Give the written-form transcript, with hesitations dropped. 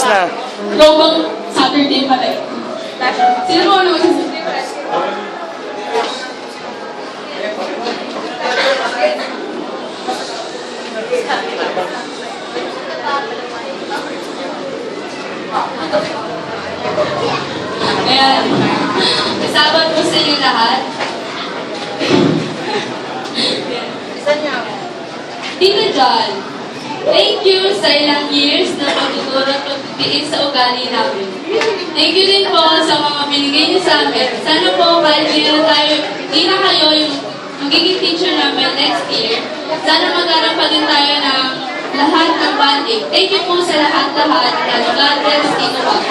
na. Throwback Saturday pala eh. Sino mo ano magsasabi? Ayan. Kasama po sa inyo lahat. Tito John, thank you sa ilang years na pagtuturo at pagtitiis sa ugali namin. Thank you din po sa mga binigay niyo sa amin. Sana po kahit di na kayo yung magiging teacher namin next year, sana mag-aral pa din tayo ng lahat ng banding. Thank you po sa lahat-lahat. God bless Tito Juan.